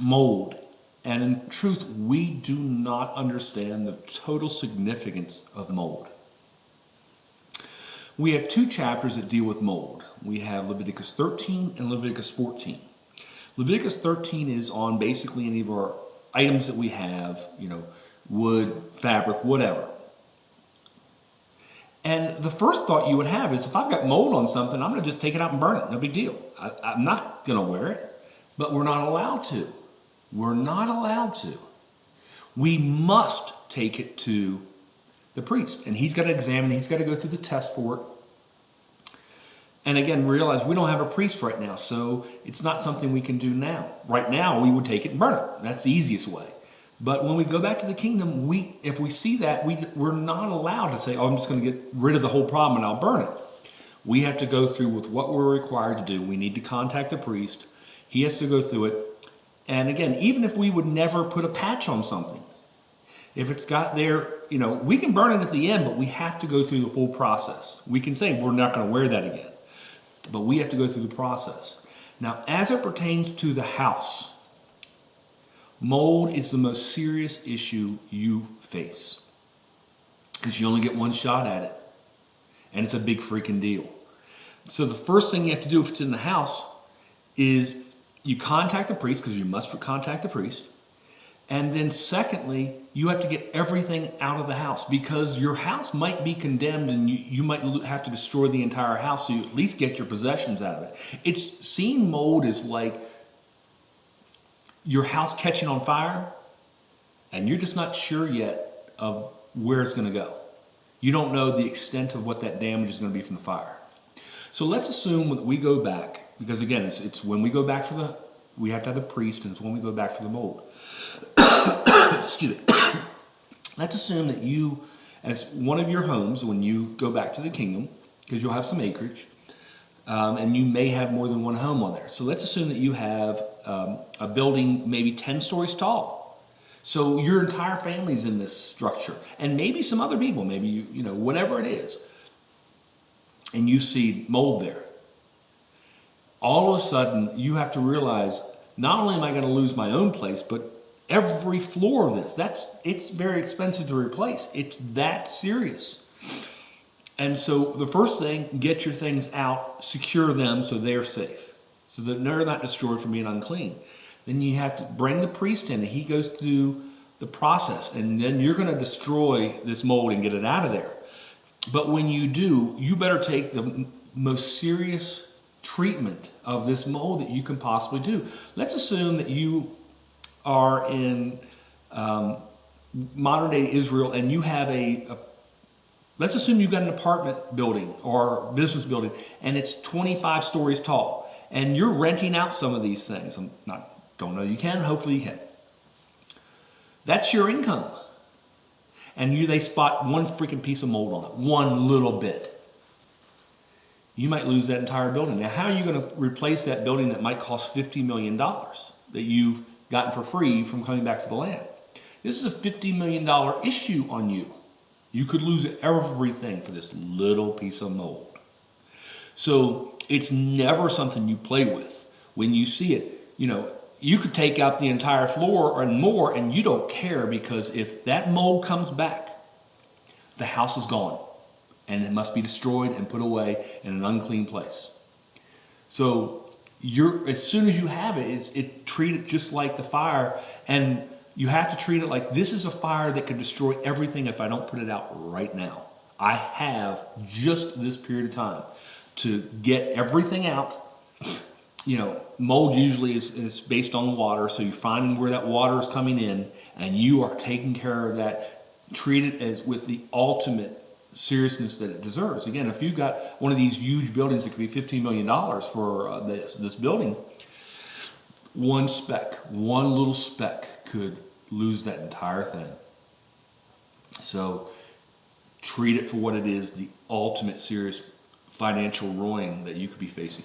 mold. And in truth, we do not understand the total significance of mold. We have two chapters that deal with mold. We have Leviticus 13 and Leviticus 14. Leviticus 13 is on basically any of our items that we have, wood, fabric, whatever. And the first thought you would have is, if I've got mold on something, I'm going to just take it out and burn it. No big deal. I'm not going to wear it. But we're not allowed to. We're not allowed to. We must take it to the priest. And he's got to examine it. He's got to go through the test for it. And again, realize we don't have a priest right now, so it's not something we can do now. Right now, we would take it and burn it. That's the easiest way. But when we go back to the kingdom, if we see that, we're not allowed to say, I'm just going to get rid of the whole problem and I'll burn it. We have to go through with what we're required to do. We need to contact the priest. He has to go through it. And again, even if we would never put a patch on something, if it's got there, we can burn it at the end, but we have to go through the full process. We can say we're not going to wear that again, but we have to go through the process. Now, as it pertains to the house, mold is the most serious issue you face because you only get one shot at it, and it's a big freaking deal. So the first thing you have to do if it's in the house is you contact the priest, because you must contact the priest. And then secondly, you have to get everything out of the house, because your house might be condemned and you might have to destroy the entire house, so you at least get your possessions out of it. Seeing mold is like your house catching on fire and you're just not sure yet of where it's going to go. You don't know the extent of what that damage is going to be from the fire. So let's assume that we go back, because again, it's when we go back we have to have the priest, and it's when we go back for the mold. Excuse me. Let's assume that you, as one of your homes, when you go back to the kingdom, because you'll have some acreage, and you may have more than one home on there. So let's assume that you have a building maybe 10 stories tall. So your entire family's in this structure, and maybe some other people, maybe whatever it is, and you see mold there. All of a sudden, you have to realize, not only am I going to lose my own place, but every floor of this, it's very expensive to replace. It's that serious. And so the first thing, get your things out, secure them so they're safe, so that they're not destroyed from being unclean. Then you have to bring the priest in, and he goes through the process, and then you're going to destroy this mold and get it out of there. But when you do, you better take the most serious treatment of this mold that you can possibly do. Let's assume that you are in modern day Israel, and you have let's assume you've got an apartment building or business building, and it's 25 stories tall, and you're renting out some of these things. Don't know you can, hopefully you can. That's your income. And they spot one freaking piece of mold on it, one little bit. You might lose that entire building. Now, how are you going to replace that building that might cost $50 million that you've gotten for free from coming back to the land? This is a $50 million issue on you. You could lose everything for this little piece of mold. So it's never something you play with. When you see it, you could take out the entire floor and more, and you don't care, because if that mold comes back, the house is gone, and it must be destroyed and put away in an unclean place. So as soon as you have it, treat it just like the fire, and you have to treat it like this is a fire that could destroy everything if I don't put it out right now. I have just this period of time to get everything out. Mold usually is based on water, so you're finding where that water is coming in, and you are taking care of that. Treat it as with the ultimate seriousness that it deserves. Again, if you've got one of these huge buildings that could be $15 million for this building, one little speck could lose that entire thing. So treat it for what it is, the ultimate serious financial ruin that you could be facing.